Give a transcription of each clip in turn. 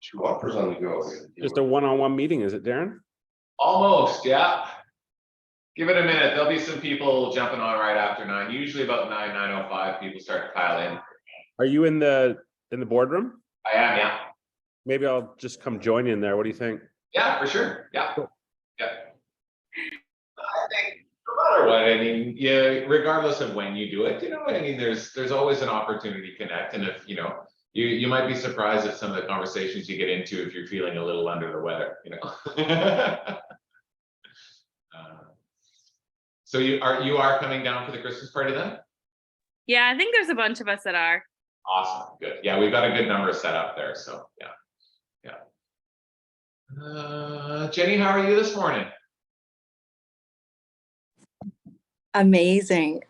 Two offers on the go. Just a one-on-one meeting, is it, Darren? Almost, yeah. Give it a minute. There'll be some people jumping on right after 9. Usually about 9:05, people start to pile in. Are you in the boardroom? I am, yeah. Maybe I'll just come join you in there. What do you think? Yeah, for sure. Yeah. Yeah. I think no matter what, I mean, yeah, regardless of when you do it, I mean, there's always an opportunity to connect. And if, you might be surprised at some of the conversations you get into if you're feeling a little under the weather, So you are coming down for the Christmas party then? Yeah, I think there's a bunch of us that are. Awesome, good. Yeah, we've got a good number set up there, so yeah. Jenny, how are you this morning? Amazing.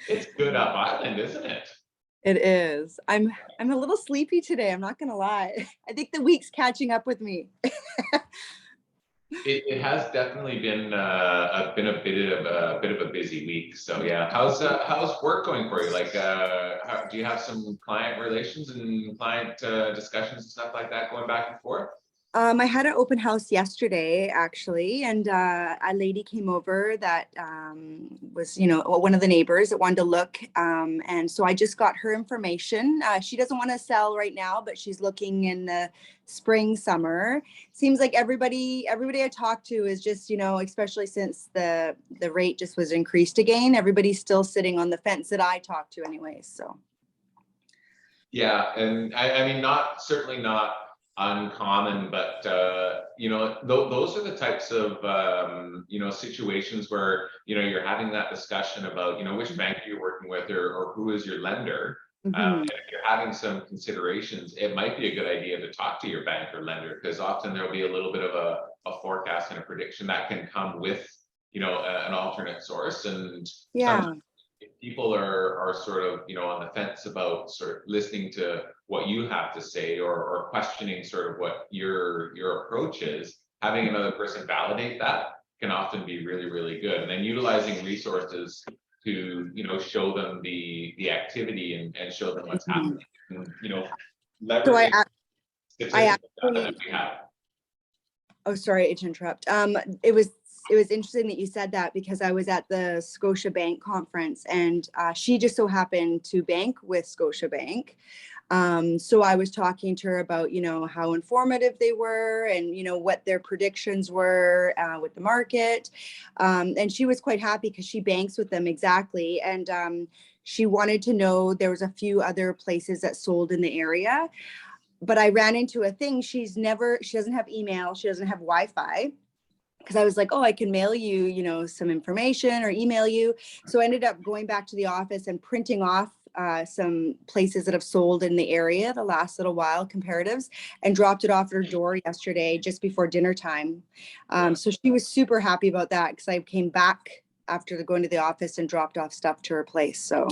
It's good up island, isn't it? It is. I'm a little sleepy today. I'm not gonna lie. I think the week's catching up with me. It has definitely been a bit of a busy week. So yeah, how's work going for you? Like, do you have some client relations and client discussions and stuff like that going back and forth? I had an open house yesterday, actually, and a lady came over that was, one of the neighbors that wanted to look, and so I just got her information. She doesn't want to sell right now, but she's looking in the spring, summer. Seems like everybody I talked to is just, especially since the rate just was increased again, everybody's still sitting on the fence that I talked to anyways. So yeah, and I mean, certainly not uncommon, but those are the types of situations where you're having that discussion about which bank you're working with or who is your lender. And if you're having some considerations, it might be a good idea to talk to your bank or lender, because often there'll be a little bit of a forecast and a prediction that can come with an alternate source. And yeah, if people are sort of on the fence about sort of listening to what you have to say or questioning sort of what your approach is, having another person validate that can often be really, really good. And then utilizing resources to show them the activity and show them what's happening, and leveraging so I statistics actually, that we have. oh, sorry to interrupt. It was interesting that you said that, because I was at the Scotiabank conference, and she just so happened to bank with Scotiabank. So I was talking to her about, how informative they were and, what their predictions were with the market. And she was quite happy because she banks with them exactly. And she wanted to know, there was a few other places that sold in the area. But I ran into a thing. She doesn't have email. She doesn't have Wi-Fi. Because I was like, oh, I can mail you, some information or email you. So I ended up going back to the office and printing off some places that have sold in the area the last little while, comparatives, and dropped it off at her door yesterday just before dinner time. So she was super happy about that, because I came back after going to the office and dropped off stuff to her place. So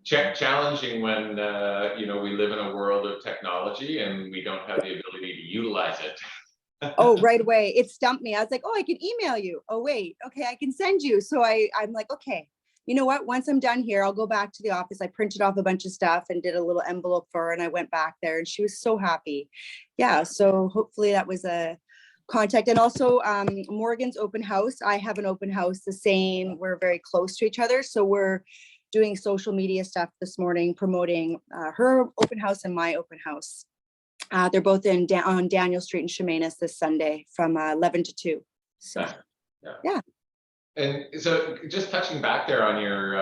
challenging when we live in a world of technology and we don't have the ability to utilize it. Oh, right away. It stumped me. I was like, oh, I can email you. Oh, wait. Okay, I can send you. So I'm like, okay, you know what? Once I'm done here, I'll go back to the office. I printed off a bunch of stuff and did a little envelope for her, and I went back there, and she was so happy. Yeah, so hopefully that was a contact. And also Morgan's open house. I have an open house, the same. We're very close to each other. So we're doing social media stuff this morning, promoting her open house and my open house. They're both on Daniel Street in Chemainus this Sunday from 11 to 2. So, yeah. And so, just touching back there on your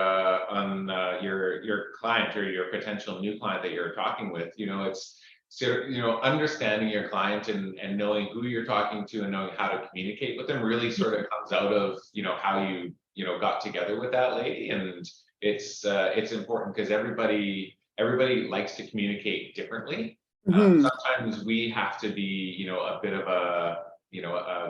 client or your potential new client that you're talking with, it's sort of, understanding your client and knowing who you're talking to and knowing how to communicate with them really sort of comes out of how you got together with that lady. And it's important because everybody likes to communicate differently. Sometimes we have to be, a bit of a,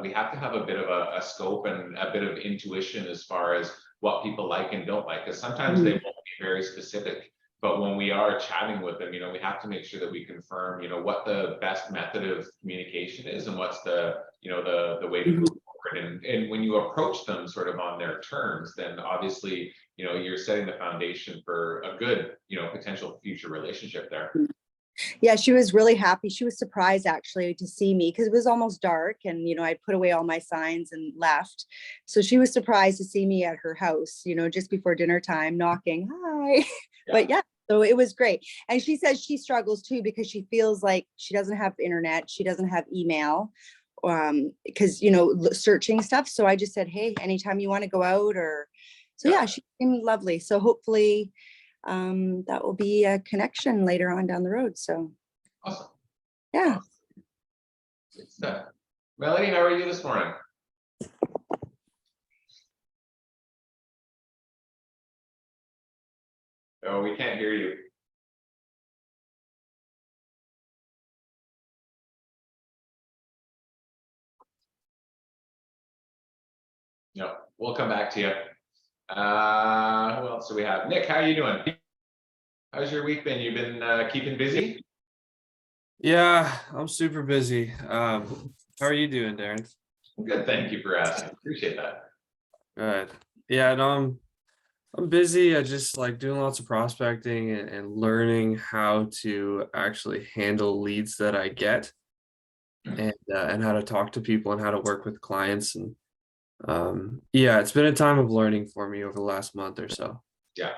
we have to have a bit of a scope and a bit of intuition as far as what people like and don't like. Because sometimes they won't be very specific, but when we are chatting with them, we have to make sure that we confirm, what the best method of communication is and what's the way to move forward. And when you approach them sort of on their terms, then obviously, you're setting the foundation for a good, potential future relationship there. Yeah, she was really happy. She was surprised actually to see me because it was almost dark and, I'd put away all my signs and left. So she was surprised to see me at her house, just before dinner time knocking, hi. But yeah, so it was great. And she says she struggles too because she feels like she doesn't have internet. She doesn't have email because, searching stuff. So I just said, hey, anytime you want to go out or, so yeah, she seemed lovely. So hopefully that will be a connection later on down the road. So Awesome. yeah. Good stuff. Melanie, how are you this morning? Oh, we can't hear you. No, we'll come back to you. Who else do we have? Nick, how are you doing? How's your week been? You've been keeping busy? Yeah, I'm super busy. How are you doing, Darren? Good, thank you for asking. Appreciate that. Good. Yeah, no, I'm busy. I just like doing lots of prospecting and learning how to actually handle leads that I get, and how to talk to people and how to work with clients. And yeah, it's been a time of learning for me over the last month or so. Yeah.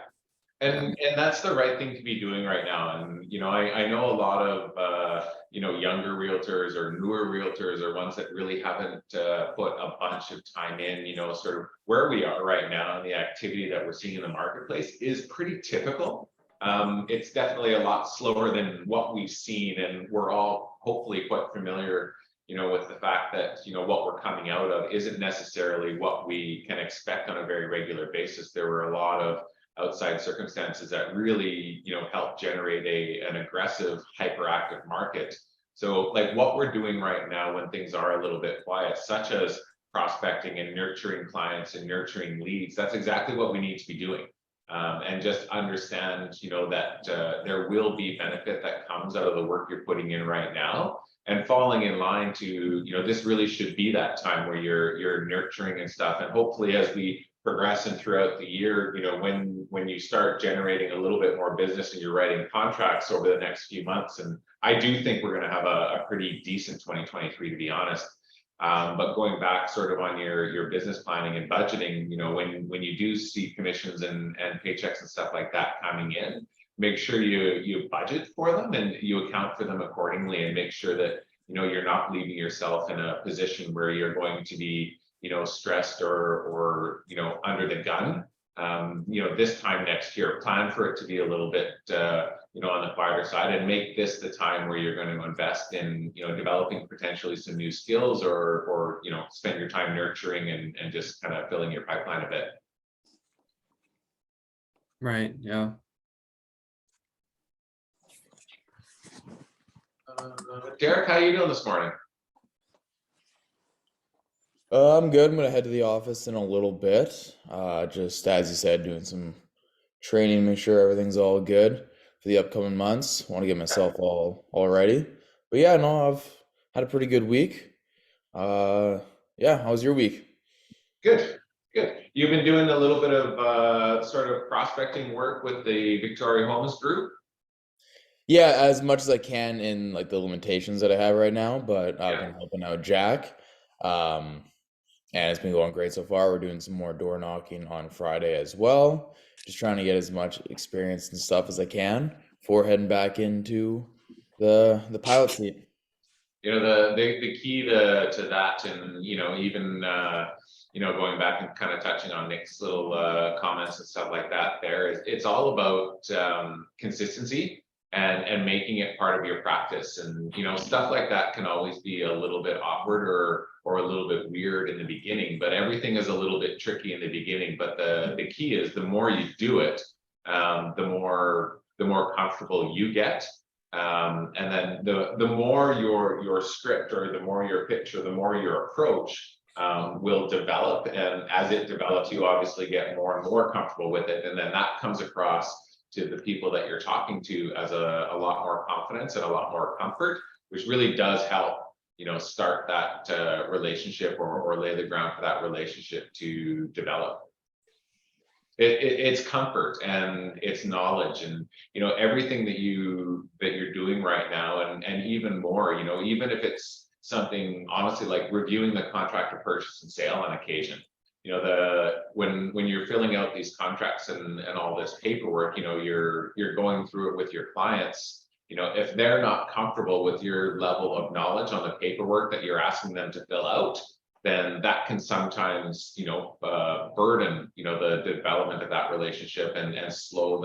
And that's the right thing to be doing right now. And I know a lot of younger realtors or newer realtors or ones that really haven't put a bunch of time in, sort of where we are right now and the activity that we're seeing in the marketplace is pretty typical. It's definitely a lot slower than what we've seen, and we're all hopefully quite familiar with the fact that what we're coming out of isn't necessarily what we can expect on a very regular basis. There were a lot of outside circumstances that really help generate an aggressive hyperactive market. So like what we're doing right now when things are a little bit quiet, such as prospecting and nurturing clients and nurturing leads, that's exactly what we need to be doing. And just understand that there will be benefit that comes out of the work you're putting in right now, and falling in line to this really should be that time where you're nurturing and stuff. And hopefully as we progress and throughout the year, when you start generating a little bit more business and you're writing contracts over the next few months, and I do think we're going to have a pretty decent 2023, to be honest. But going back sort of on your business planning and budgeting, when you do see commissions and paychecks and stuff like that coming in, make sure you budget for them and you account for them accordingly, and make sure that you're not leaving yourself in a position where you're going to be stressed or under the gun. This time next year, plan for it to be a little bit on the quieter side, and make this the time where you're going to invest in developing potentially some new skills, or spend your time nurturing and just kind of filling your pipeline a bit. Right. Yeah. Derek, how are you doing this morning? I'm good. I'm gonna head to the office in a little bit. Just as you said, doing some training, make sure everything's all good for the upcoming months. Want to get myself all ready. But yeah, no, I've had a pretty good week. Yeah, how was your week? Good. You've been doing a little bit of sort of prospecting work with the Victoria Homes Group. Yeah, as much as I can in like the limitations that I have right now, but I've been helping out Jack. And it's been going great so far. We're doing some more door knocking on Friday as well. Just trying to get as much experience and stuff as I can before heading back into the pilot seat. The key to that, and even going back and kind of touching on Nick's little comments and stuff like that, it's all about consistency and making it part of your practice. And stuff like that can always be a little bit awkward or a little bit weird in the beginning, but everything is a little bit tricky in the beginning. But the key is the more you do it, the more comfortable you get. And then the more your script, or the more your pitch, or the more your approach will develop. And as it develops, you obviously get more and more comfortable with it. And then that comes across to the people that you're talking to as a lot more confidence and a lot more comfort, which really does help, start that relationship or lay the ground for that relationship to develop. it's comfort and it's knowledge, and you know, everything that you're doing right now, and even more, you know, even if it's something honestly like reviewing the contract of purchase and sale on occasion. You know, when you're filling out these contracts and all this paperwork, you know, you're going through it with your clients. You know, if they're not comfortable with your level of knowledge on the paperwork that you're asking them to fill out, then that can sometimes, you know, burden, you know, the development of that relationship and slow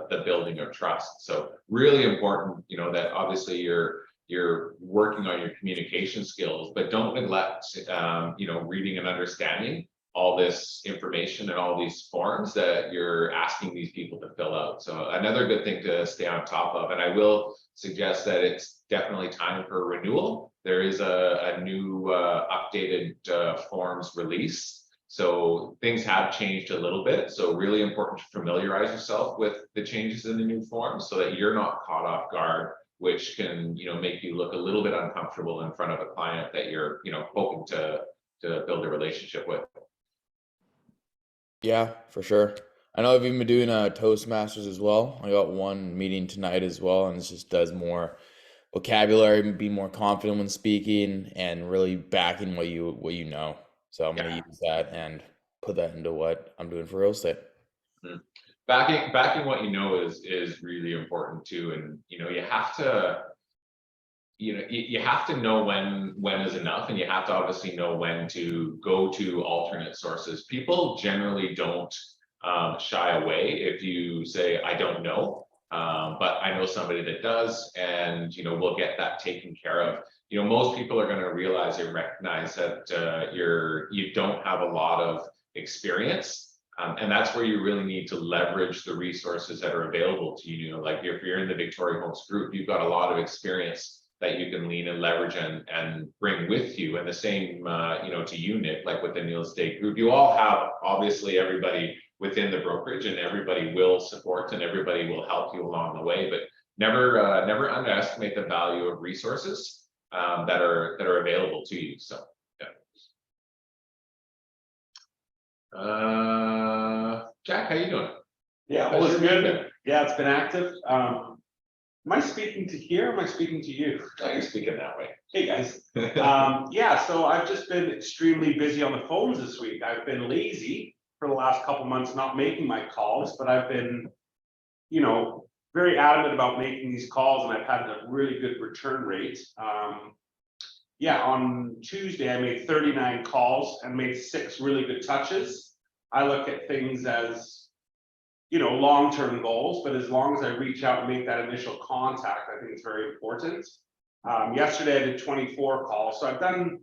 the building of trust. So really important, you know, that obviously you're working on your communication skills, but don't neglect, you know, reading and understanding all this information and all these forms that you're asking these people to fill out. So another good thing to stay on top of, and I will suggest that it's definitely time for renewal. There is a new updated forms release. So things have changed a little bit. So really important to familiarize yourself with the changes in the new forms so that you're not caught off guard, which can, you know, make you look a little bit uncomfortable in front of a client that you're, you know, hoping to build a relationship with. Yeah, for sure. I know I've even been doing Toastmasters as well. I got one meeting tonight as well, and it just does more vocabulary, be more confident when speaking, and really backing what you know. So I'm gonna use that and put that into what I'm doing for real estate. Backing what you know is really important too, and you know, you have to. You know, you have to know when is enough, and you have to obviously know when to go to alternate sources. People generally don't shy away if you say, I don't know, but I know somebody that does, and you know, we'll get that taken care of. You know, most people are going to realize and recognize that you don't have a lot of experience, and that's where you really need to leverage the resources that are available to you. You know, like if you're in the Victoria Homes Group, you've got a lot of experience that you can lean and leverage and bring with you. And the same, you know, to you, Nick, like with the Neil Estate Group, you all have obviously everybody within the brokerage, and everybody will support and everybody will help you along the way. But never underestimate the value of resources that are available to you. So yeah. Jack, how you doing? Yeah, How's well, your it's good. weekend? Yeah, it's been active. Am I speaking to here? Or am I speaking to you? Oh, you're speaking that way. Hey, guys. Yeah, so I've just been extremely busy on the phones this week. I've been lazy for the last couple months, not making my calls, but I've been, you know, very adamant about making these calls, and I've had a really good return rate. Yeah, on Tuesday, I made 39 calls and made 6 really good touches. I look at things as, you know, long-term goals, but as long as I reach out and make that initial contact, I think it's very important. Yesterday I did 24 calls, so I've done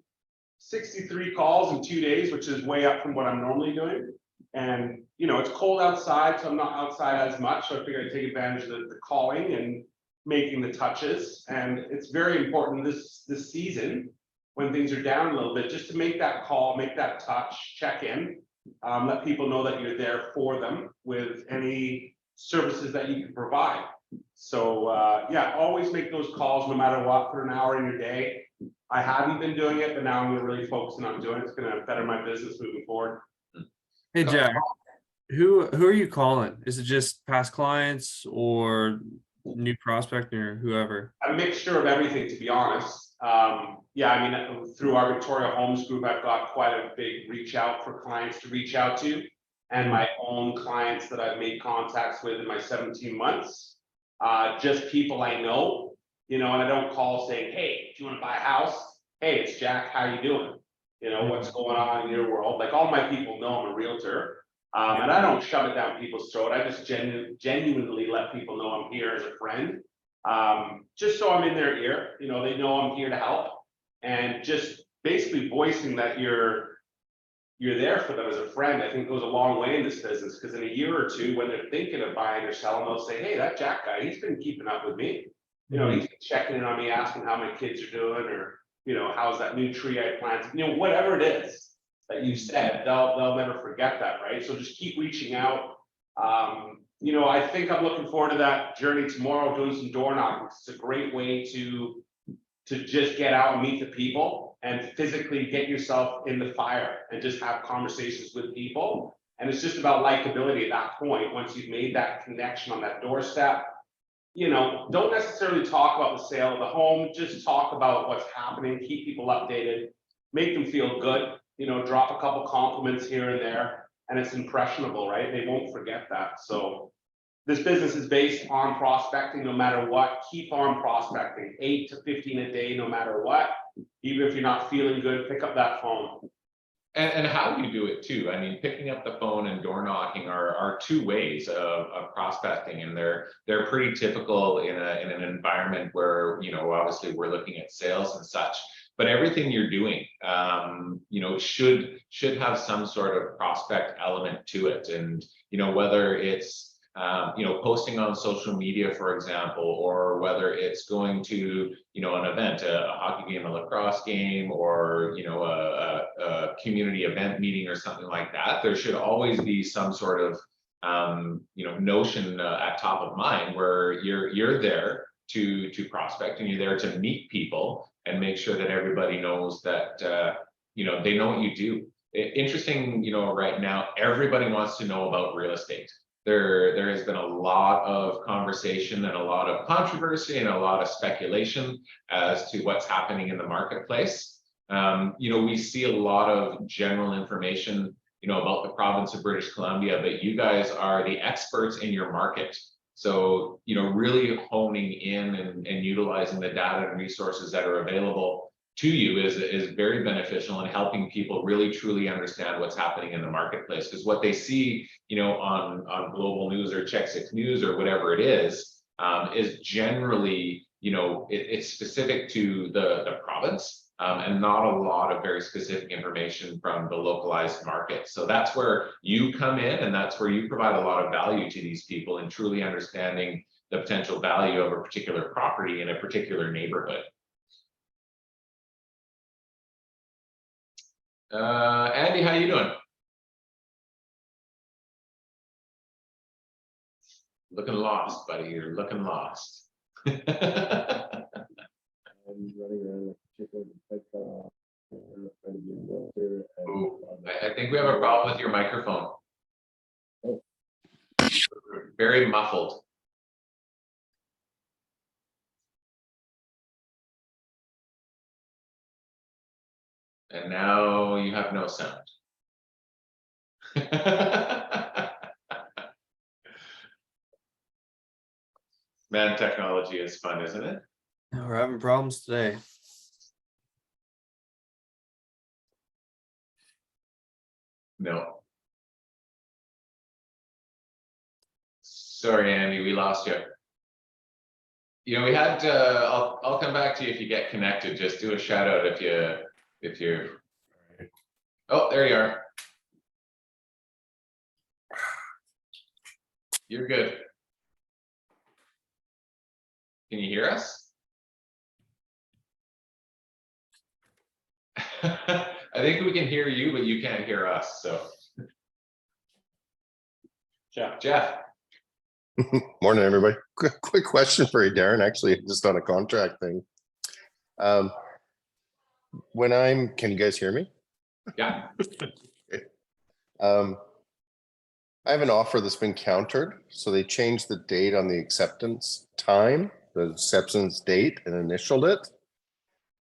63 calls in 2 days, which is way up from what I'm normally doing. And you know, it's cold outside, so I'm not outside as much. So I figured I'd take advantage of the calling and making the touches. And it's very important this season, when things are down a little bit, just to make that call, make that touch, check in. Let people know that you're there for them with any services that you can provide. So yeah, always make those calls no matter what for an hour in your day. I hadn't been doing it, but now I'm really focusing on doing it. It's going to better my business moving forward. Hey Jack, who are you calling? Is it just past clients or new prospect or whoever? A mixture of everything, to be honest. Yeah, I mean, through our Victoria Homes Group, I've got quite a big reach out for clients to reach out to, and my own clients that I've made contacts with in my 17 months. Just people I know, you know, and I don't call saying, hey, do you want to buy a house? Hey, it's Jack, how you doing? You know, what's going on in your world? Like, all my people know I'm a realtor. And I don't shove it down people's throat. I just genuinely let people know I'm here as a friend. Just so I'm in their ear, you know, they know I'm here to help, and just basically voicing that you're there for them as a friend, I think goes a long way in this business, because in a year or two, when they're thinking of buying or selling, they'll say, hey, that Jack guy, he's been keeping up with me. You know, he's been checking in on me, asking how my kids are doing, or, you know, how's that new tree I planted, you know, whatever it is that you said, they'll never forget that, right? So just keep reaching out. You know, I think I'm looking forward to that journey tomorrow, doing some door knocking. It's a great way to just get out and meet the people and physically get yourself in the fire and just have conversations with people. And it's just about likability at that point, once you've made that connection on that doorstep. You know, don't necessarily talk about the sale of the home, just talk about what's happening, keep people updated, make them feel good, you know, drop a couple compliments here and there, and it's impressionable, right? They won't forget that. So this business is based on prospecting no matter what. Keep on prospecting, 8 to 15 a day, no matter what. Even if you're not feeling good, pick up that phone. And how you do it too. I mean, picking up the phone and door knocking are two ways of prospecting, and they're pretty typical in an environment where, you know, obviously we're looking at sales and such. But everything you're doing, you know, should have some sort of prospect element to it. And, you know, whether it's you know, posting on social media, for example, or whether it's going to, you know, an event, a hockey game, a lacrosse game, or, you know, a community event meeting or something like that, there should always be some sort of, you know, notion at top of mind where you're there to prospect, and you're there to meet people and make sure that everybody knows that, you know, they know what you do. Interesting, you know, right now, everybody wants to know about real estate. There has been a lot of conversation and a lot of controversy and a lot of speculation as to what's happening in the marketplace. You know, we see a lot of general information, you know, about the province of British Columbia, but you guys are the experts in your market. So, you know, really honing in and utilizing the data and resources that are available to you is very beneficial in helping people really truly understand what's happening in the marketplace. Because what they see, you know, on Global News or Check 6 News or whatever it is generally, you know, it's specific to the province and not a lot of very specific information from the localized market. So that's where you come in, and that's where you provide a lot of value to these people in truly understanding the potential value of a particular property in a particular neighborhood. Andy, how you doing? Looking lost, buddy. You're looking lost. I'm running around like a chicken with my head cut off. I'm trying to be a realtor and- Ooh, I think we have a problem with your microphone. Oh. Very muffled. And now you have no sound. Man, technology is fun, isn't it? We're having problems today. No. Sorry, Andy, we lost you. You know, we had, I'll come back to you if you get connected. Just do a shout out if you're, oh, there you are. You're good. Can you hear us? I think we can hear you, but you can't hear us, so. Jeff. Morning, everybody. Quick question for you, Darren, actually, just on a contract thing. Can you guys hear me? Yeah. I have an offer that's been countered, so they changed the date on the acceptance time, the acceptance date, and initialed it.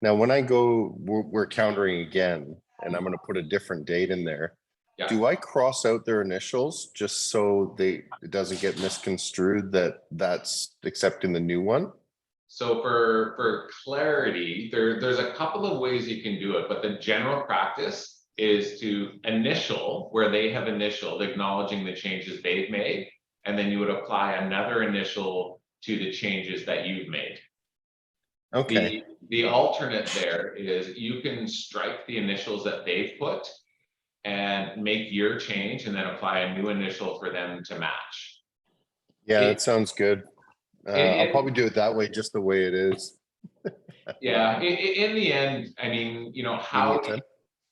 Now, when I go, we're countering again, and I'm going to put a different date in there. Yeah. Do I cross out their initials just so it doesn't get misconstrued that that's accepting the new one? So for clarity, there's a couple of ways you can do it, but the general practice is to initial where they have initialed, acknowledging the changes they've made, and then you would apply another initial to the changes that you've made. Okay. The alternate there is you can strike the initials that they've put and make your change and then apply a new initial for them to match. Yeah, that sounds good. I'll probably do it that way, just the way it is. Yeah, in the end, I mean, you know,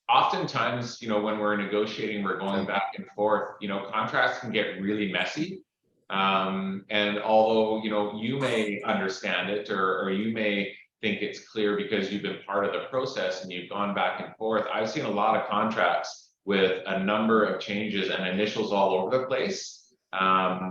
oftentimes, you know, when we're negotiating, we're going back and forth, you know, contracts can get really messy. And although, you know, you may understand it or you may think it's clear because you've been part of the process and you've gone back and forth, I've seen a lot of contracts with a number of changes and initials all over the place,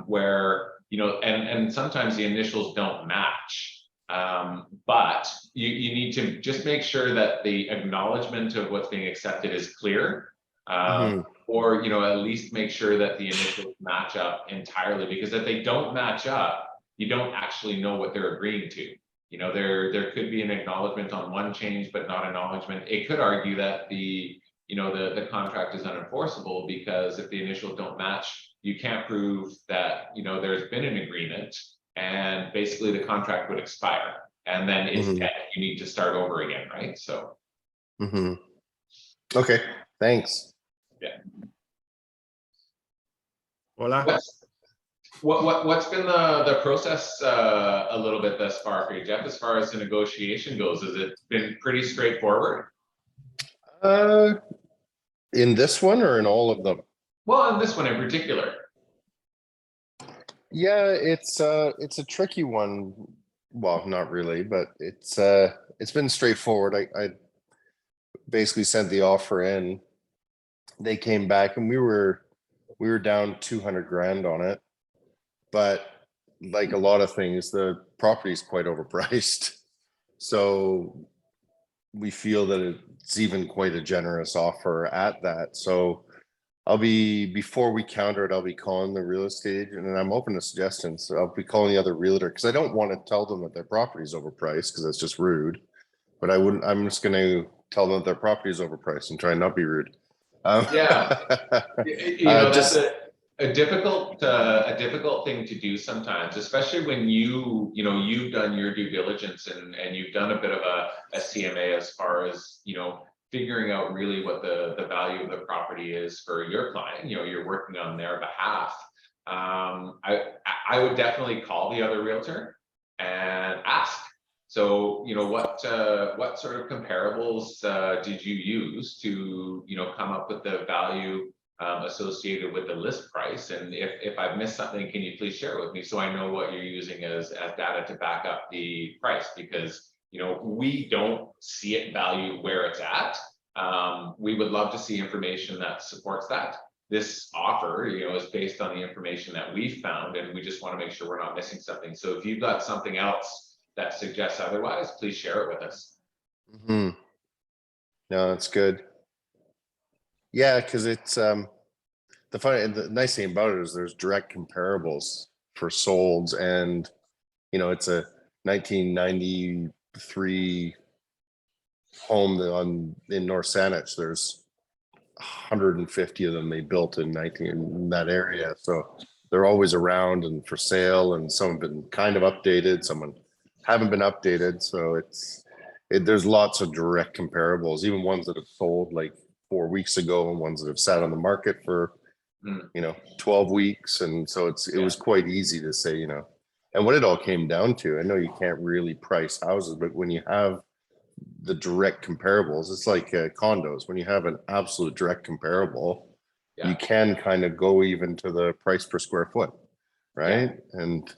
where, you know, and sometimes the initials don't match. But you need to just make sure that the acknowledgement of what's being accepted is clear. Or, you know, at least make sure that the initials match up entirely, because if they don't match up, you don't actually know what they're agreeing to. You know, there could be an acknowledgement on one change, but not acknowledgement. It could argue that the contract is unenforceable, because if the initials don't match, you can't prove that, you know, there's been an agreement, and basically the contract would expire, and then it's dead. You need to start over again, right? So. Okay, thanks. Yeah. Hola. What's been the process a little bit thus far for you, Jeff, as far as the negotiation goes? Has it been pretty straightforward? In this one or in all of them? Well, in this one in particular. Yeah, it's a tricky one. Well, not really, but it's been straightforward. I basically sent the offer in. They came back and we were down 200 grand on it. But like a lot of things, the property is quite overpriced. So we feel that it's even quite a generous offer at that. So before we counter it, I'll be calling the real estate agent, and I'm open to suggestions. So I'll be calling the other realtor, because I don't want to tell them that their property is overpriced, because that's just rude. But I'm just going to tell them that their property is overpriced and try and not be rude. Yeah, you know, that's a difficult thing to do sometimes, especially when you've done your due diligence and you've done a bit of a CMA as far as, you know, figuring out really what the value of the property is for your client. You know, you're working on their behalf. I would definitely call the other realtor and ask. So, you know, what sort of comparables did you use to, you know, come up with the value associated with the list price? And if I've missed something, can you please share it with me, so I know what you're using as data to back up the price? Because, you know, we don't see it valued where it's at. We would love to see information that supports that. This offer, you know, is based on the information that we've found, and we just want to make sure we're not missing something. So if you've got something else that suggests otherwise, please share it with us. No, that's good. Yeah, because it's the nice thing about it is there's direct comparables for solds, and you know, it's a 1993 home in North Saanich. There's 150 of them they built in that area, so they're always around and for sale, and some have been kind of updated, some haven't been updated. So there's lots of direct comparables, even ones that have sold like 4 weeks ago, and ones that have sat on the market for 12 weeks. And so it was quite easy to say, you know, and what it all came down to, I know you can't really price houses, but when you have the direct comparables, it's like condos. When you have an absolute direct comparable, you can kind of go even to the price per square foot, right? And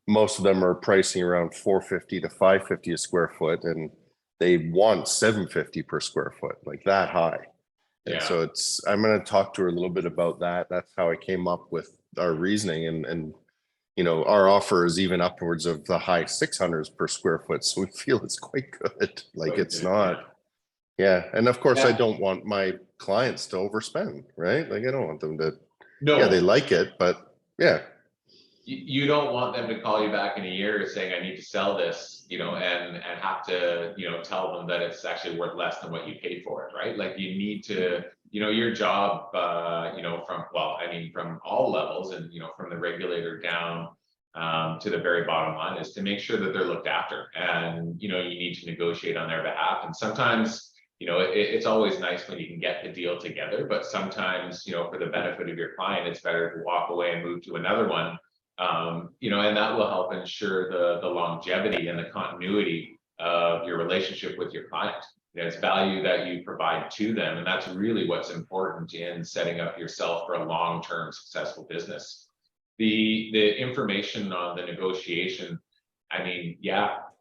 most of them are pricing around 450 to 550 a square foot, and they want 750 per square foot, like that high. And so I'm going to talk to her a little bit about that. That's how I came up with our reasoning, and you know, our offer is even upwards of the high 600s per square foot. So we feel it's quite good. Like it's not. Yeah. And of course I don't want my clients to overspend, right? Like I don't want them to, they like it, but you don't want them to call you back in a year saying, I need to sell this, you know, and have to, you know, tell them that it's actually worth less than what you paid for it, right? Like you need to, you know, your job, you know, from all levels, and, you know, from the regulator down to the very bottom line, is to make sure that they're looked after, and, you know, you need to negotiate on their behalf. And sometimes, you know, it's always nice when you can get the deal together, but sometimes, you know, for the benefit of your client, it's better to walk away and move to another one. You know, and that will help ensure the longevity and the continuity of your relationship with your client. You know, it's value that you provide to them, and that's really what's important in setting up yourself for a long-term successful business. The information on the negotiation, I mean,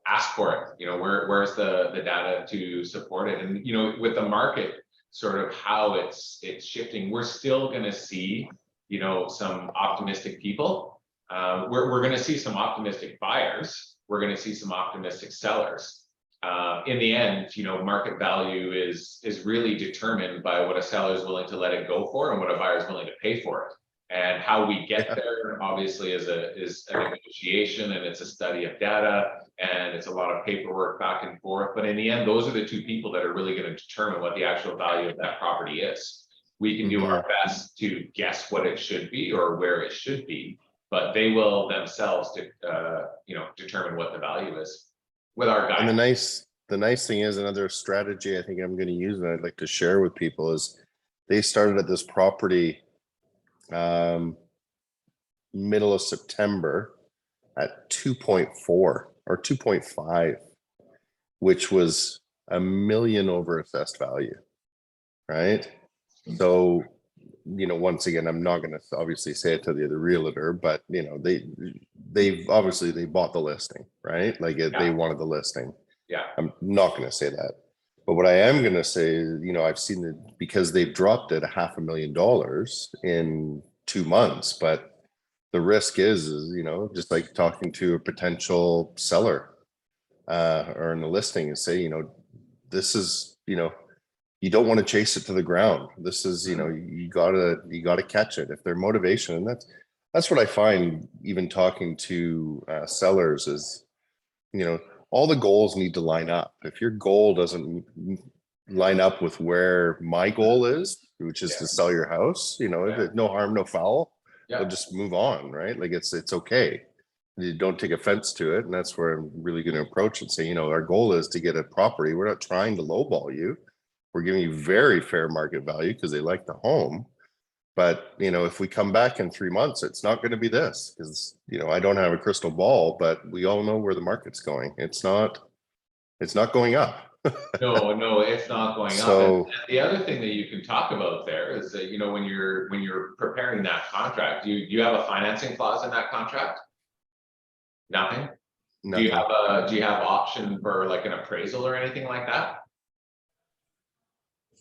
ask for it. You know, where's the data to support it? And, you know, with the market sort of how it's shifting. We're still going to see, you know, some optimistic people. We're going to see some optimistic buyers. We're going to see some optimistic sellers. In the end, you know, market value is really determined by what a seller is willing to let it go for and what a buyer is willing to pay for it. And how we get there, obviously, is a negotiation, and it's a study of data, and it's a lot of paperwork back and forth. But in the end, those are the two people that are really going to determine what the actual value of that property is. We can do our best to guess what it should be or where it should be, but they will themselves, you know, determine what the value is with our And guidance. the nice thing is, another strategy I think I'm going to use and I'd like to share with people is they started at this property middle of September at 2.4 or 2.5, which was $1 million over assessed value, right? So, you know, once again, I'm not going to obviously say it to the realtor, but you know, they obviously they bought the listing, right? Like they wanted the listing. Yeah. I'm not going to say that. But what I am going to say is, you know, I've seen it because they've dropped it $500,000 in 2 months. But the risk is, you know, just like talking to a potential seller or in the listing and say, you know, this is, you know, you don't want to chase it to the ground. This is, you know, you gotta catch it if their motivation. And that's what I find even talking to sellers is, you know, all the goals need to line up. If your goal doesn't line up with where my goal is, which is to sell your house, you know, no harm, no foul, we'll just move on, right? Like it's okay. You don't take offense to it. And that's where I'm really going to approach and say, you know, our goal is to get a property. We're not trying to lowball you. We're giving you very fair market value because they like the home. But, you know, if we come back in 3 months, it's not going to be this because, you know, I don't have a crystal ball, but we all know where the market's going. It's not going up. No, it's not going So, up. And the other thing that you can talk about there is that, you know, when you're preparing that contract, do you have a financing clause in that contract? Nothing. Do you have option for like an appraisal or anything like that?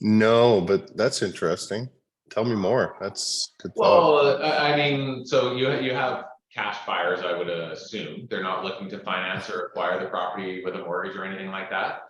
No, but that's interesting. Tell me more. That's good thought. Well, I mean, so you have cash buyers, I would assume. They're not looking to finance or acquire the property with a mortgage or anything like that.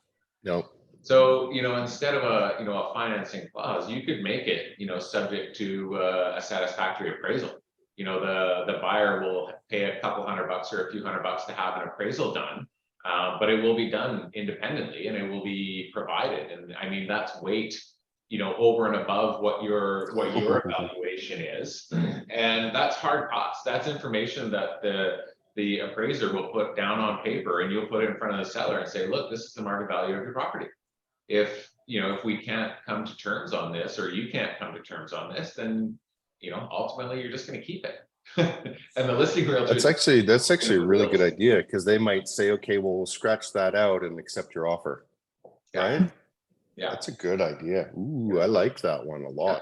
No. So, you know, instead of a financing clause, you could make it, you know, subject to a satisfactory appraisal. You know, the buyer will pay a couple $100 or a few $100 to have an appraisal done, but it will be done independently and it will be provided. And I mean, that's weight, you know, over and above what your evaluation is, and that's hard costs. That's information that the appraiser will put down on paper, and you'll put it in front of the seller and say, look, this is the market value of your property. If we can't come to terms on this, or you can't come to terms on this, then, you know, ultimately you're just going to keep it. And the listing realtor. That's actually a really good idea because they might say, okay, well, we'll scratch that out and accept your offer. Right? Yeah. That's a good idea. Ooh, I like that one a lot.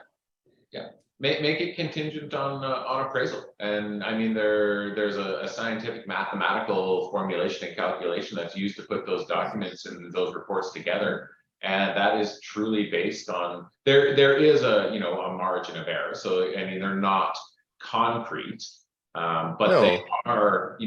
Yeah. Make it contingent on appraisal. And I mean, there's a scientific mathematical formulation and calculation that's used to put those documents and those reports together. And that is truly based on, there is a margin of error. So, I mean, they're not concrete, but they are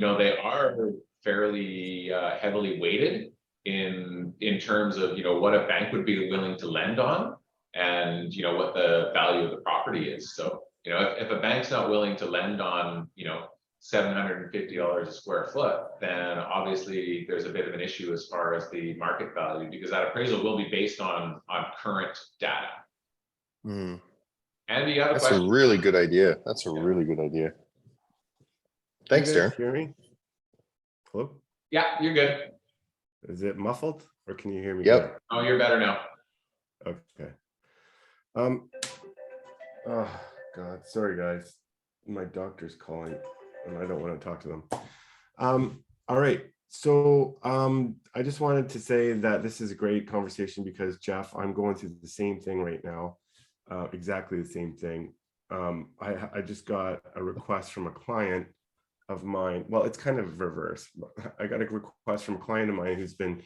fairly heavily weighted in terms of, what a bank would be willing to lend on, and, what the value of the property is. So, if a bank's not willing to lend on, $750 a square foot, then obviously there's a bit of an issue as far as the market value, because that appraisal will be based on current data. Mm. And the other That's question. a really good idea. That's a really good idea. Thanks, Can you guys Darren. hear me? Hello? Yeah, you're good. Is it muffled or can you hear me? Yep. good? Oh, you're better now. Okay. Oh God, sorry guys. My doctor's calling and I don't want to talk to them. All right. So I just wanted to say that this is a great conversation because, Jeff, I'm going through the same thing right now. Exactly the same thing. I just got a request from a client of mine. Well, it's kind of reverse. I got a request from a client of mine who's been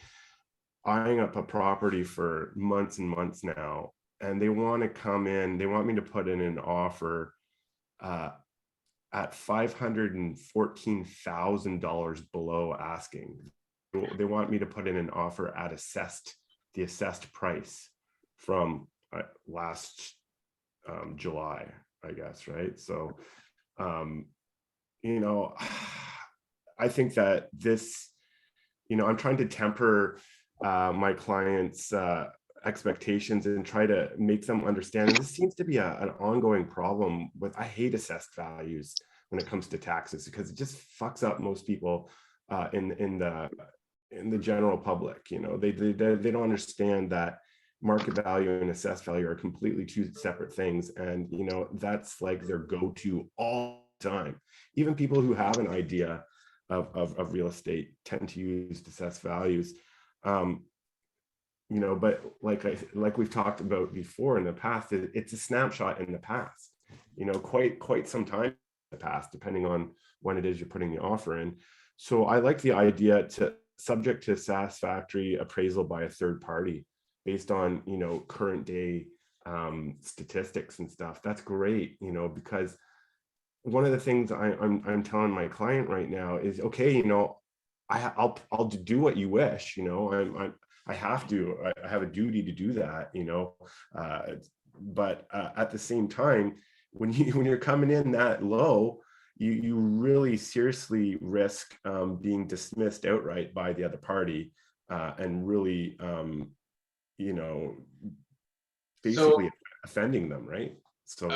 eyeing up a property for months and months now. and they want to come in, they want me to put in an offer at $514,000 below asking. They want me to put in an offer at the assessed price from last July, I guess, right? So, you know, I think that this, you know, I'm trying to temper my clients' expectations and try to make them understand. And this seems to be an ongoing problem with, I hate assessed values when it comes to taxes, because it just fucks up most people in the general public. You know, they don't understand that market value and assessed value are completely two separate things. And, you know, that's like their go-to all the time. Even people who have an idea of real estate tend to use assessed values. You know, but like we've talked about before in the past, it's a snapshot in the past, you know, quite some time in the past, depending on when it is you're putting the offer in. So I like the idea to subject to satisfactory appraisal by a third party based on, you know, current day statistics and stuff. That's great, you know, because one of the things I'm telling my client right now is, okay, you know, I'll do what you wish, you know, I have to, I have a duty to do that, you know, but at the same time, when you're coming in that low, you really seriously risk being dismissed outright by the other party and really, you know, basically offending them, right? So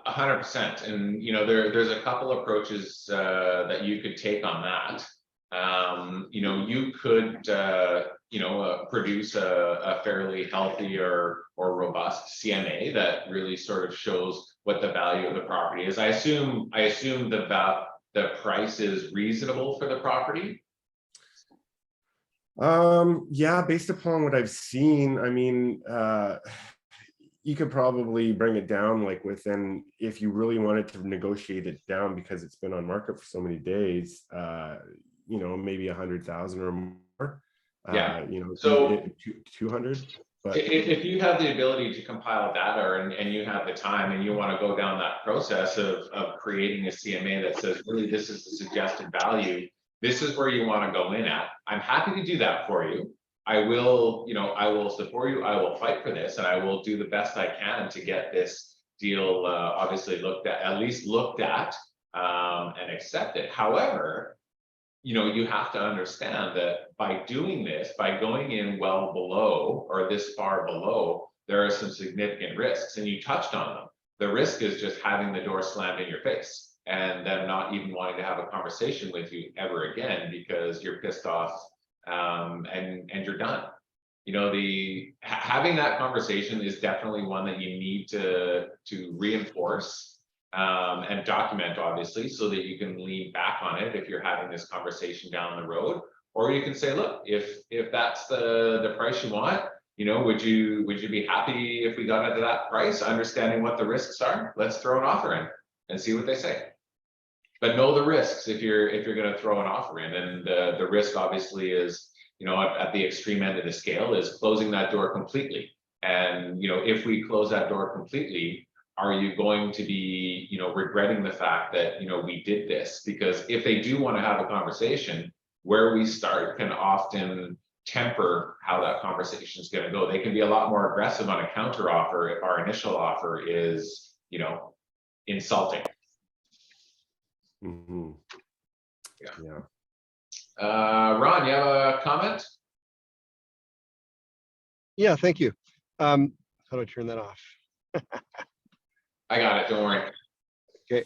100%. And, you know, there's a couple approaches that you could take on that. You know, you could, you know, produce a fairly healthy or robust CMA that really sort of shows what the value of the property is. I assume the price is reasonable for the property. Yeah, based upon what I've seen, I mean, you could probably bring it down like within, if you really wanted to negotiate it down because it's been on market for so many days, you know, maybe 100,000 or more. Yeah. You know, so 200. But if you have the ability to compile data and you have the time and you want to go down that process of creating a CMA that says, really, this is the suggested value, this is where you want to go in at, I'm happy to do that for you. I will, you know, I will support you. I will fight for this, and I will do the best I can to get this deal obviously at least looked at and accepted. However, you know, you have to understand that by doing this, by going in well below or this far below, there are some significant risks, and you touched on them. The risk is just having the door slammed in your face and them not even wanting to have a conversation with you ever again because you're pissed off and you're done. You know, having that conversation is definitely one that you need to reinforce and document, obviously, so that you can lean back on it if you're having this conversation down the road. Or you can say, look, if that's the price you want, you know, would you be happy if we got into that price, understanding what the risks are? Let's throw an offer in and see what they say. But know the risks if you're going to throw an offer in. And the risk obviously is, you know, at the extreme end of the scale is closing that door completely. And, you know, if we close that door completely, are you going to be, you know, regretting the fact that, you know, we did this? Because if they do want to have a conversation, where we start can often temper how that conversation is going to go. They can be a lot more aggressive on a counter offer if our initial offer is, you know, insulting. mm-hmm. Yeah. Ron, you have a comment? Yeah, thank you. How do I turn that off? I got it, don't worry. Okay.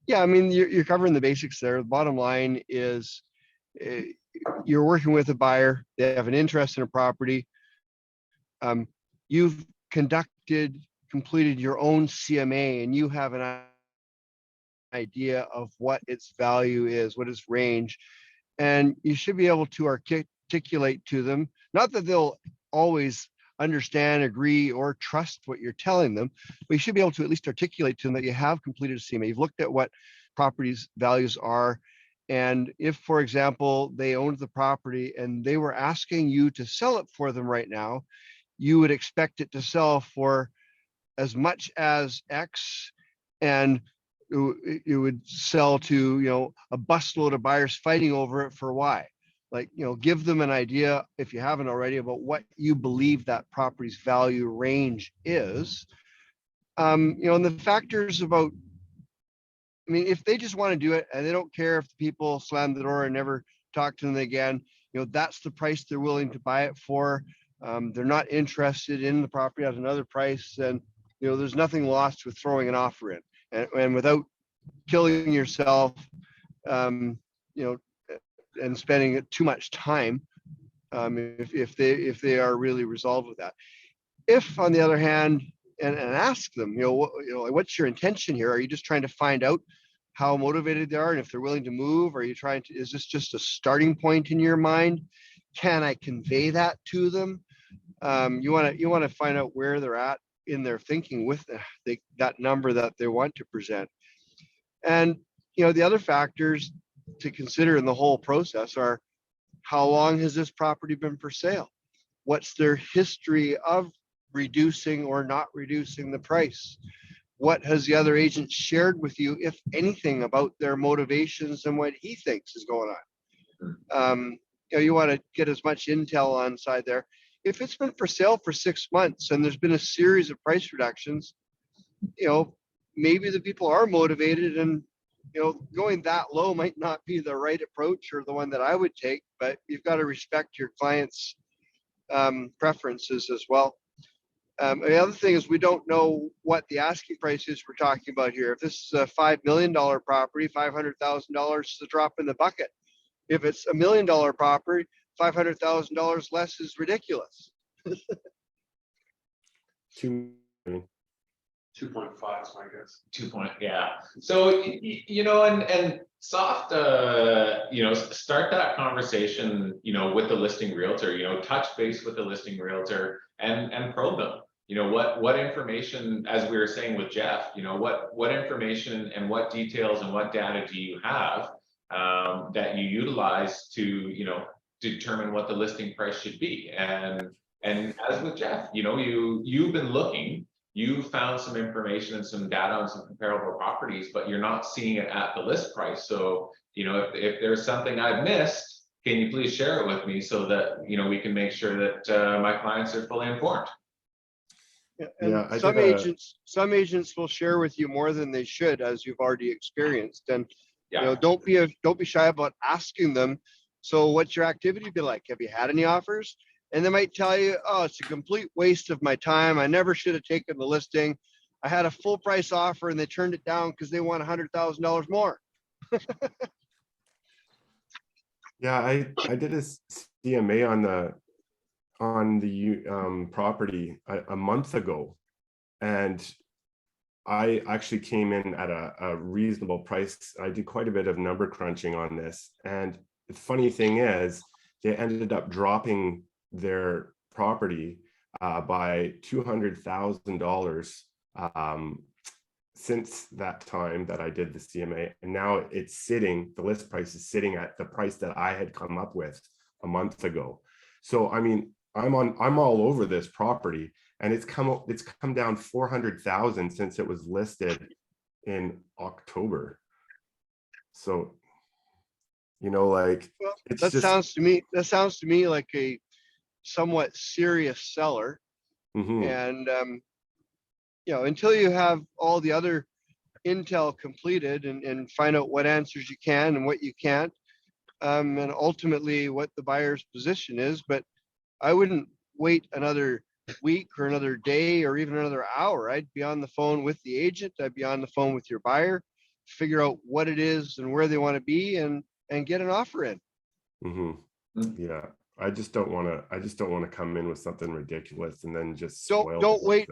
Yeah, I mean, you're covering the basics there. The bottom line is you're working with a buyer. They have an interest in a property. You've completed your own CMA, and you have an idea of what its value is, what its range, and you should be able to articulate to them, not that they'll always understand, agree, or trust what you're telling them, but you should be able to at least articulate to them that you have completed a CMA. You've looked at what properties values are. And if, for example, they owned the property and they were asking you to sell it for them right now, you would expect it to sell for as much as X, and it would sell to, a busload of buyers fighting over it for Y. Like, give them an idea, if you haven't already, about what you believe that property's value range is. And the factors about, if they just want to do it and they don't care if the people slam the door and never talk to them again, that's the price they're willing to buy it for. They're not interested in the property at another price, and there's nothing lost with throwing an offer in, and without killing yourself, and spending too much time, if they are really resolved with that. If, on the other hand, and ask them, what's your intention here? Are you just trying to find out how motivated they are and if they're willing to move? Are you trying to, is this just a starting point in your mind? Can I convey that to them? You want to find out where they're at in their thinking with that number that they want to present. And the other factors to consider in the whole process are, how long has this property been for sale? What's their history of reducing or not reducing the price? What has the other agent shared with you, if anything, about their motivations and what he thinks is going on? You want to get as much intel on side there. If it's been for sale for 6 months and there's been a series of price reductions, maybe the people are motivated, and going that low might not be the right approach or the one that I would take, but you've got to respect your client's preferences as well. The other thing is, we don't know what the asking price is we're talking about here. If this is a $5 million property, $500,000 is a drop in the bucket. If it's $1 million property, $500,000 less is ridiculous. 2.5 is my guess. 2 point, yeah. So, and soft, start that conversation, with the listing realtor, touch base with the listing realtor and probe them. What information, as we were saying with Jeff, what information and what details and what data do you have that you utilize to, determine what the listing price should be? And as with Jeff, you've been looking, you found some information and some data on some comparable properties, but you're not seeing it at the list price. So, if there's something I've missed, can you please share it with me so that, we can make sure that my clients are fully informed? And some agents will share with you more than they should, as you've already experienced. And don't be shy about asking them, so what's your activity be like? Have you had any offers? And they might tell you, oh, it's a complete waste of my time. I never should have taken the listing. I had a full price offer and they turned it down because they want $100,000 more. Yeah, I did a CMA on the property a month ago, and I actually came in at a reasonable price. I did quite a bit of number crunching on this, and the funny thing is, they ended up dropping their property by $200,000 since that time that I did the CMA, and now the list price is sitting at the price that I had come up with a month ago. So I'm all over this property, and it's come down 400,000 since it was listed in October. So, that sounds to me like a somewhat serious seller. Mm-hmm. And until you have all the other intel completed and find out what answers you can and what you can't, and ultimately what the buyer's position is, but I wouldn't wait another week or another day or even another hour. I'd be on the phone with the agent. I'd be on the phone with your buyer, figure out what it is and where they want to be, and get an offer in. Mm-hmm. Yeah, I just don't want to come in with something ridiculous and then just don't wait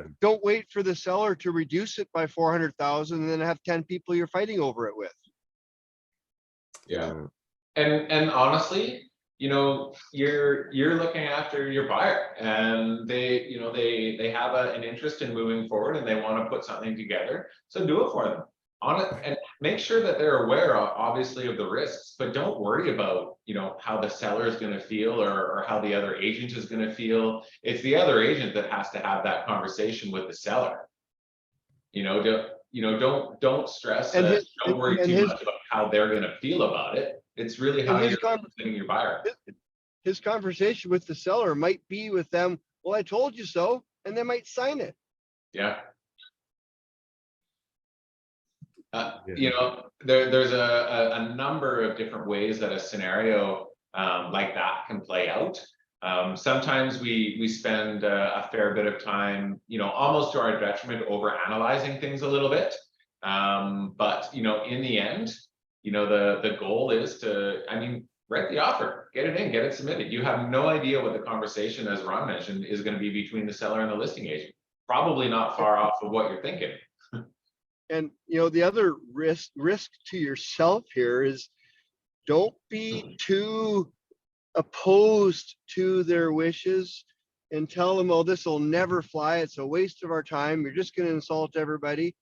for the seller to reduce it by 400,000 and then have 10 people you're fighting over it with. Yeah. And honestly, you're looking after your buyer, and they have an interest in moving forward, and they want to put something together. So do it for them. on it, and make sure that they're aware obviously of the risks, but don't worry about, you know, how the seller is going to feel or how the other agent is going to feel. It's the other agent that has to have that conversation with the seller. Don't stress And it. Don't worry and too much about how they're going to feel about it. It's really how his you're representing your buyer. his conversation with the seller might be with them, well, I told you so, and they might sign it. Yeah. Yeah. There's a number of different ways that a scenario like that can play out. Sometimes we spend a fair bit of time, almost to our detriment, over analyzing things a little bit. But in the end, the goal is to, write the offer, get it in, get it submitted. You have no idea what the conversation, as Ron mentioned, is going to be between the seller and the listing agent. Probably not far off of what you're thinking. And the other risk to yourself here is don't be too opposed to their wishes and tell them, oh, this will never fly. It's a waste of our time. You're just going to insult everybody.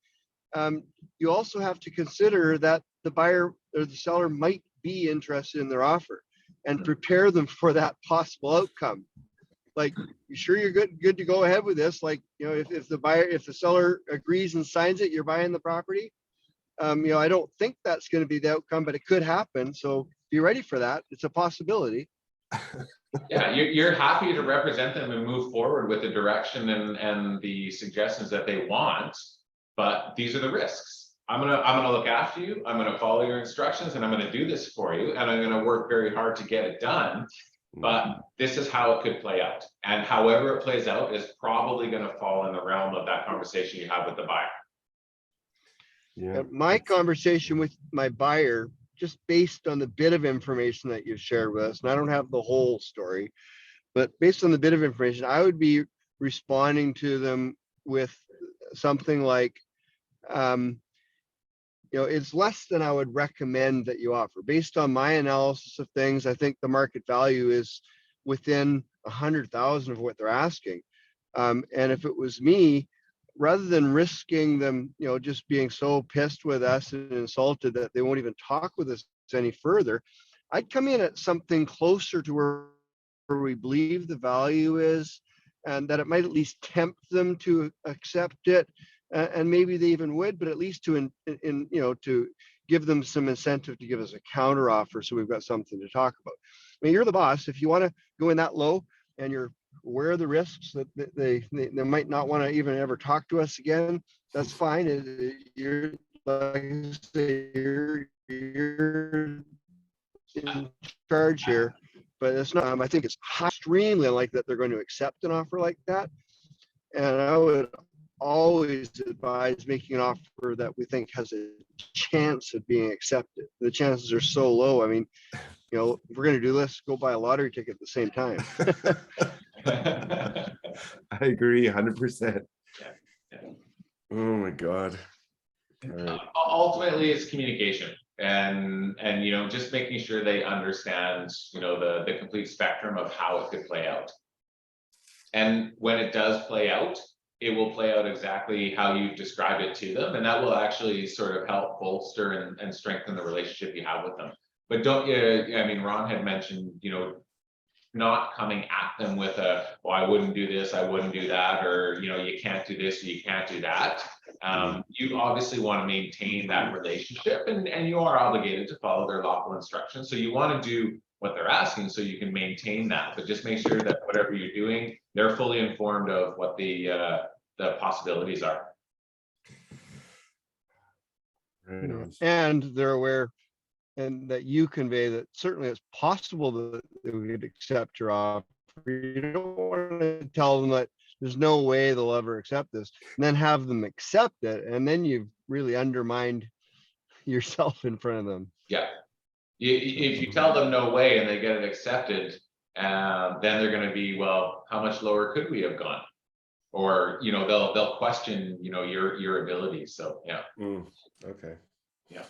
You also have to consider that the buyer or the seller might be interested in their offer and prepare them for that possible outcome. Like, you sure you're good to go ahead with this? Like, if the seller agrees and signs it, you're buying the property. I don't think that's going to be the outcome, but it could happen. So be ready for that. It's a possibility. Yeah, you're happy to represent them and move forward with the direction and the suggestions that they want, but these are the risks. I'm gonna look after you. I'm gonna follow your instructions, and I'm gonna do this for you, and I'm gonna work very hard to get it done. But this is how it could play out, and however it plays out is probably going to fall in the realm of that conversation you have with the buyer. Yeah. My conversation with my buyer, just based on the bit of information that you've shared with us, and I don't have the whole story, but based on the bit of information, I would be responding to them with something like, it's less than I would recommend that you offer. Based on my analysis of things, I think the market value is within 100,000 of what they're asking. And if it was me, rather than risking them, just being so pissed with us and insulted that they won't even talk with us any further, I'd come in at something closer to where we believe the value is, and that it might at least tempt them to accept it. And maybe they even would, but at least to give them some incentive to give us a counter offer, so we've got something to talk about. You're the boss. If you want to go in that low and you're aware of the risks that they might not want to even ever talk to us again, that's fine. You're, like I say, you're in charge here, but it's not. I think it's extremely unlikely that they're going to accept an offer like that. And I would always advise making an offer that we think has a chance of being accepted. The chances are so low. If we're going to do this, go buy a lottery ticket at the same time. I agree 100%. Yeah. Oh my God. All right. Ultimately, it's communication and just making sure they understand the complete spectrum of how it could play out. And when it does play out, it will play out exactly how you've described it to them, and that will actually sort of help bolster and strengthen the relationship you have with them. But don't Ron had mentioned, not coming at them with well, I wouldn't do this, I wouldn't do that, or you can't do this, or you can't do that. You obviously want to maintain that relationship, and you are obligated to follow their lawful instructions. So you want to do what they're asking so you can maintain that, but just make sure that whatever you're doing, they're fully informed of what the possibilities are. Right on. And they're aware, and that you convey that certainly it's possible that they would accept your offer. You don't want to tell them that there's no way they'll ever accept this, and then have them accept it, and then you've really undermined yourself in front of them. Yeah. If you tell them no way and they get it accepted, then they're going to be, well, how much lower could we have gone? Or they'll question your abilities. So yeah. Okay. Yeah.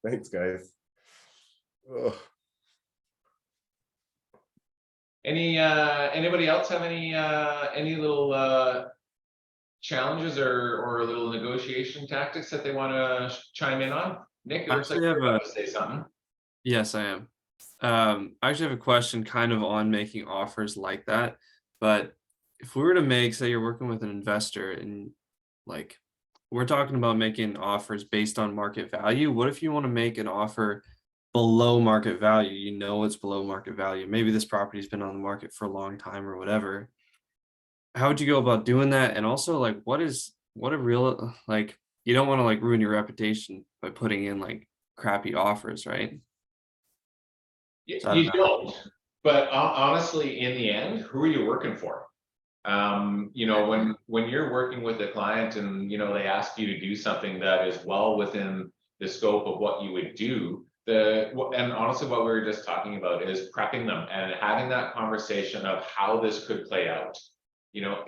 Thanks, guys. Ugh. Anybody else have any little challenges or little negotiation tactics that they want to chime in on? Nick, it looks like Actually, I you're have about to say something. Yes, I am. I actually have a question kind of on making offers like that. But if we were to make, say you're working with an investor and like we're talking about making offers based on market value. What if you want to make an offer below market value? You know it's below market value. Maybe this property's been on the market for a long time or whatever. How would you go about doing that? And also like what a real like you don't want to like ruin your reputation by putting in like crappy offers, right? So I don't You know. don't, but honestly, in the end, who are you working for? You know, when you're working with a client and, you know, they ask you to do something that is well within the scope of what you would do, and honestly, what we were just talking about is prepping them and having that conversation of how this could play out. You know,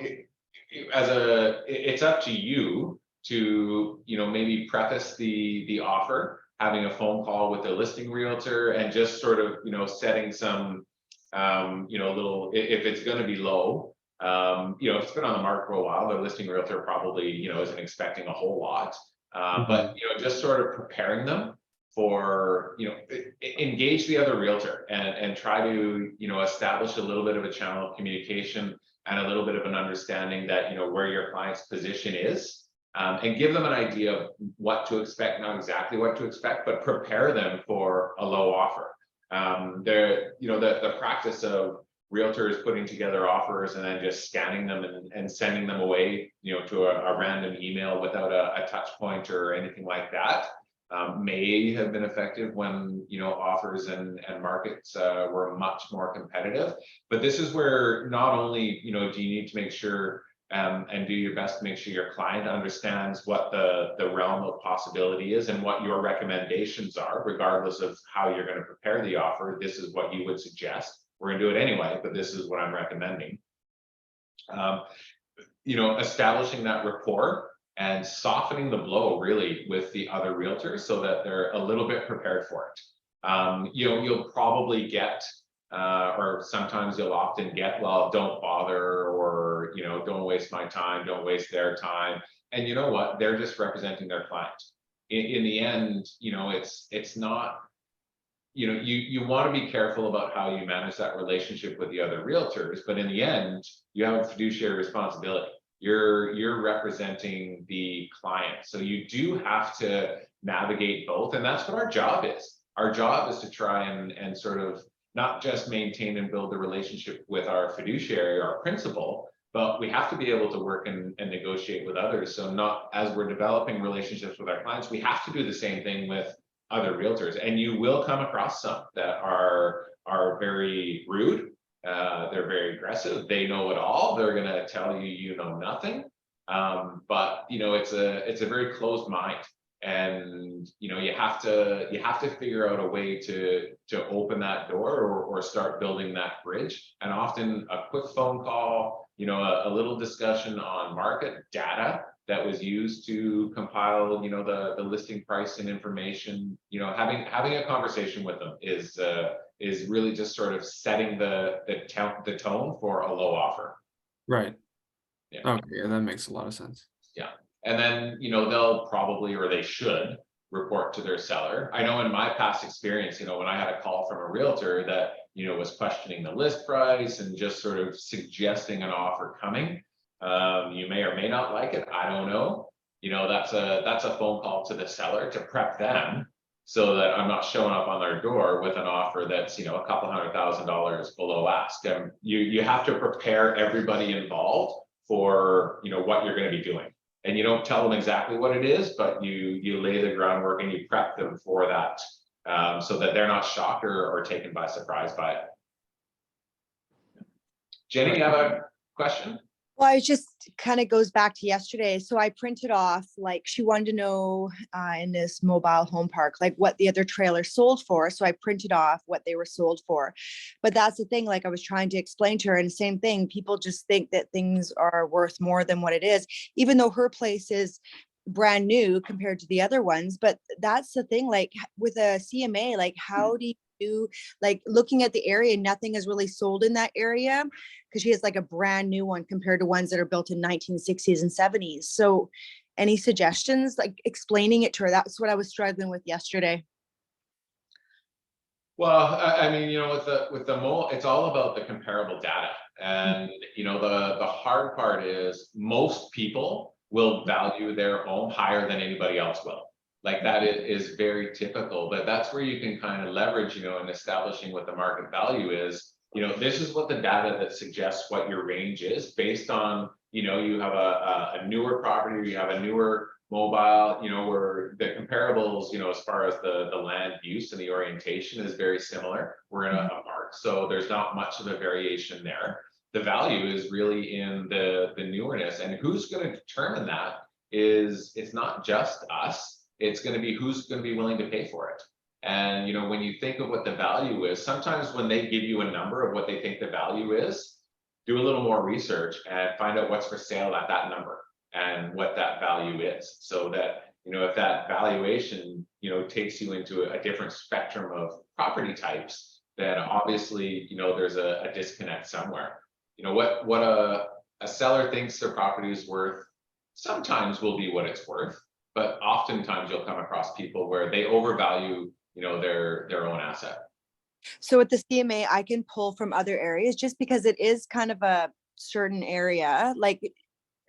it's up to you to, you know, maybe preface the offer, having a phone call with the listing realtor and just sort of, you know, setting some, you know, little, if it's going to be low, you know, if it's been on the market for a while, the listing realtor probably, you know, isn't expecting a whole lot. But, you know, just sort of preparing them for, you know, engage the other realtor and try to, you know, establish a little bit of a channel of communication and a little bit of an understanding that, you know, where your client's position is. And give them an idea of what to expect, not exactly what to expect, but prepare them for a low offer. You know, the practice of realtors putting together offers and then just scanning them and sending them away, you know, to a random email without a touch point or anything like that, may have been effective when, you know, offers and markets were much more competitive. But this is where not only, you know, do you need to make sure and do your best to make sure your client understands what the realm of possibility is and what your recommendations are, regardless of how you're going to prepare the offer. This is what you would suggest. We're going to do it anyway, but this is what I'm recommending. You know, establishing that rapport and softening the blow really with the other realtors so that they're a little bit prepared for it. You know, you'll probably get or sometimes you'll often get, well, don't bother, or, you know, don't waste my time, don't waste their time. And you know what? They're just representing their client. In the end, you know, it's not, you know, you want to be careful about how you manage that relationship with the other realtors, but in the end, you have a fiduciary responsibility. You're representing the client. So you do have to navigate both. And that's what our job is. Our job is to try and sort of not just maintain and build a relationship with our fiduciary, our principal, but we have to be able to work and negotiate with others. So not as we're developing relationships with our clients, we have to do the same thing with other realtors. And you will come across some that are very rude. They're very aggressive. They know it all. They're going to tell you, you know, nothing. But you know, it's a very closed mind. And you know, you have to figure out a way to open that door or start building that bridge. And often a quick phone call, you know, a little discussion on market data that was used to compile, you know, the listing price and information. You know, having a conversation with them is really just sort of setting the tone for a low offer. Right. Yeah. Okay, yeah, that makes a lot of sense. Yeah. And then, you know, they'll probably, or they should, report to their seller. I know in my past experience, you know, when I had a call from a realtor that, you know, was questioning the list price and just sort of suggesting an offer coming, you may or may not like it. I don't know. You know, that's a phone call to the seller to prep them so that I'm not showing up on their door with an offer that's, you know, a couple $100,000 below ask. And you have to prepare everybody involved for, you know, what you're going to be doing. And you don't tell them exactly what it is, but you lay the groundwork and you prep them for that, so that they're not shocked or taken by surprise by it. Jenny, you have a question? Well, it just kind of goes back to yesterday. So I printed off, like, she wanted to know in this mobile home park, like what the other trailer sold for. So I printed off what they were sold for. But that's the thing, like I was trying to explain to her, and same thing, people just think that things are worth more than what it is, even though her place is brand new compared to the other ones. But that's the thing, like with a CMA, like how do you new, like looking at the area, nothing is really sold in that area because she has like a brand new one compared to ones that are built in 1960s and 70s. So any suggestions, like explaining it to her? That's what I was struggling with yesterday. Well, I mean, you know, with the mole, it's all about the comparable data. And, you know, the hard part is most people will value their home higher than anybody else will. Like that is very typical, but that's where you can kind of leverage, you know, in establishing what the market value is. You know, this is what the data that suggests what your range is based on, you know, you have a newer property, or you have a newer mobile, you know, where the comparables, you know, as far as the land use and the orientation is very similar. We're in a park, so there's not much of a variation there. The value is really in the newness, and who's going to determine that is, it's not just us, it's going to be who's going to be willing to pay for it. And, you know, when you think of what the value is, sometimes when they give you a number of what they think the value is, do a little more research and find out what's for sale at that number and what that value is, so that, you know, if that valuation, you know, takes you into a different spectrum of property types, then obviously, you know, there's a disconnect somewhere. You know, what a seller thinks their property is worth sometimes will be what it's worth, but oftentimes you'll come across people where they overvalue, you know, their own asset. So with the CMA, I can pull from other areas just because it is kind of a certain area. Like,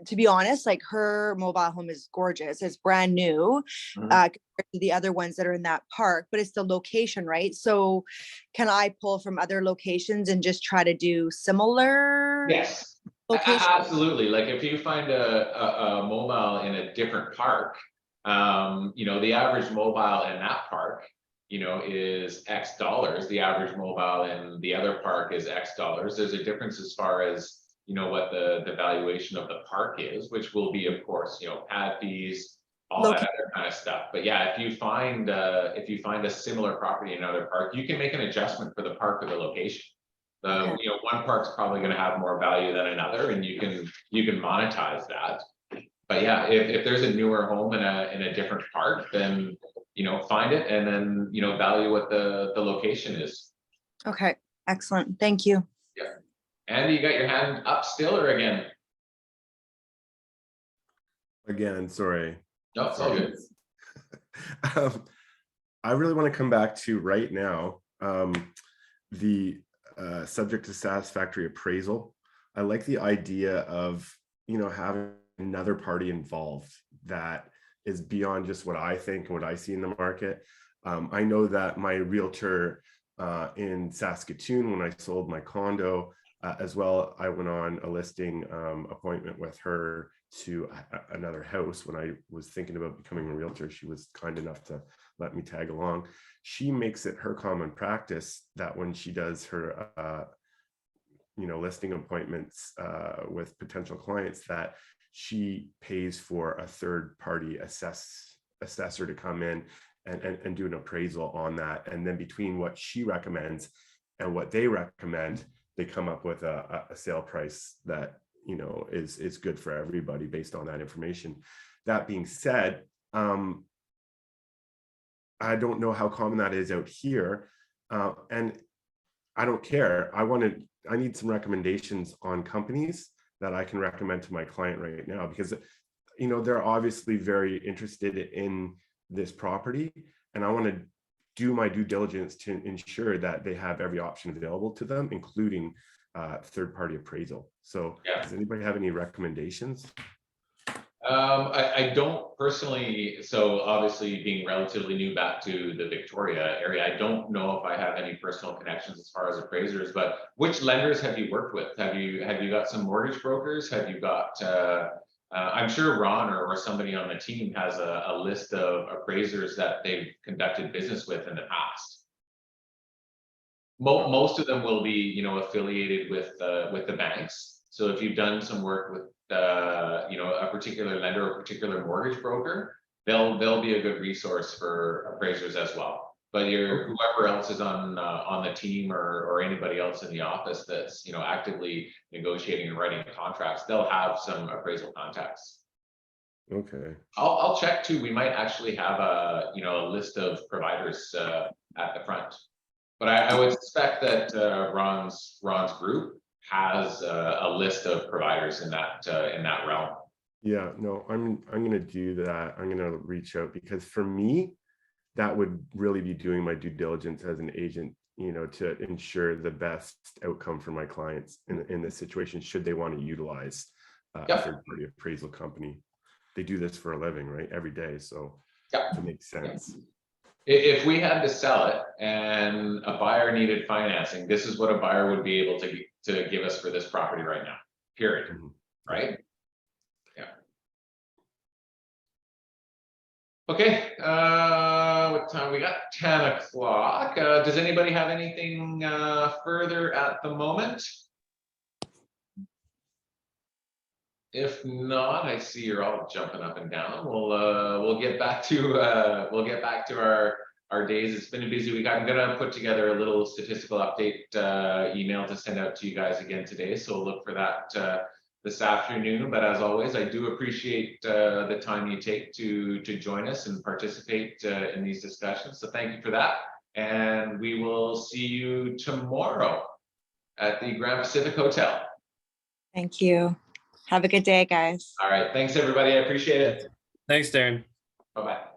to be honest, like her mobile home is gorgeous. It's brand new compared to the other ones that are in that park, but it's the location, right? So can I pull from other locations and just try to do similar? Yes, locations? absolutely. Like if you find a mobile in a different park, you know, the average mobile in that park, you know, is X dollars. The average mobile in the other park is X dollars. There's a difference as far as, you know, what the valuation of the park is, which will be, of course, you know, pad fees, all that other kind of stuff. But yeah, if you find a similar property in another park, you can make an adjustment for the park or the location. You know, one park's probably going to have more value than another, and you can monetize that. But yeah, if there's a newer home in a different park, then, you know, find it and then, you know, value what the location is. Okay, excellent. Thank you. Yeah. Andy, you got your hand up still or again? Again, sorry. No, it's all good. I really want to come back to right now, the subject to satisfactory appraisal. I like the idea of, you know, having another party involved that is beyond just what I think and what I see in the market. I know that my realtor in Saskatoon, when I sold my condo, as well, I went on a listing appointment with her to another house. When I was thinking about becoming a realtor, she was kind enough to let me tag along. She makes it her common practice that when she does her you know, listing appointments with potential clients, that she pays for a third party assessor to come in and do an appraisal on that. And then between what she recommends and what they recommend, they come up with a sale price that, you know, is good for everybody based on that information. That being said, I don't know how common that is out here, and I don't care. I need some recommendations on companies that I can recommend to my client right now, because, you know, they're obviously very interested in this property, and I want to do my due diligence to ensure that they have every option available to them, including third-party appraisal. So does anybody have any recommendations? I don't personally, so obviously being relatively new back to the Victoria area, I don't know if I have any personal connections as far as appraisers, but which lenders have you worked with? Have you got some mortgage brokers? Have you got, I'm sure Ron or somebody on the team has a list of appraisers that they've conducted business with in the past. Most of them will be, you know, affiliated with the banks. So if you've done some work with you know, a particular lender or a particular mortgage broker, they'll be a good resource for appraisers as well. But whoever else is on the team or anybody else in the office that's, you know, actively negotiating and writing contracts, they'll have some appraisal contacts. Okay. I'll check too. We might actually have a list of providers at the front. But I would suspect that Ron's group has a list of providers in that realm. Yeah, no, I'm gonna do that. I'm gonna reach out because for me, that would really be doing my due diligence as an agent, you know, to ensure the best outcome for my clients in this situation, should they want to utilize a Yep. third-party appraisal company. They do this for a living, right? Every day, so Yep. it makes sense. If we had to sell it and a buyer needed financing, this is what a buyer would be able to give us for this property right now, period, Mhm. right? Yeah. Okay, what time we got? 10 o'clock. Does anybody have anything further at the moment? If not, I see you're all jumping up and down. We'll get back to our days. It's been a busy week. I'm gonna put together a little statistical update email to send out to you guys again today. So look for that this afternoon. But as always, I do appreciate the time you take to join us and participate in these discussions. So thank you for that. And we will see you tomorrow at the Grand Pacific Hotel. Thank you. Have a good day, guys. All right. Thanks, everybody. I appreciate it. Thanks, Darren. Bye-bye.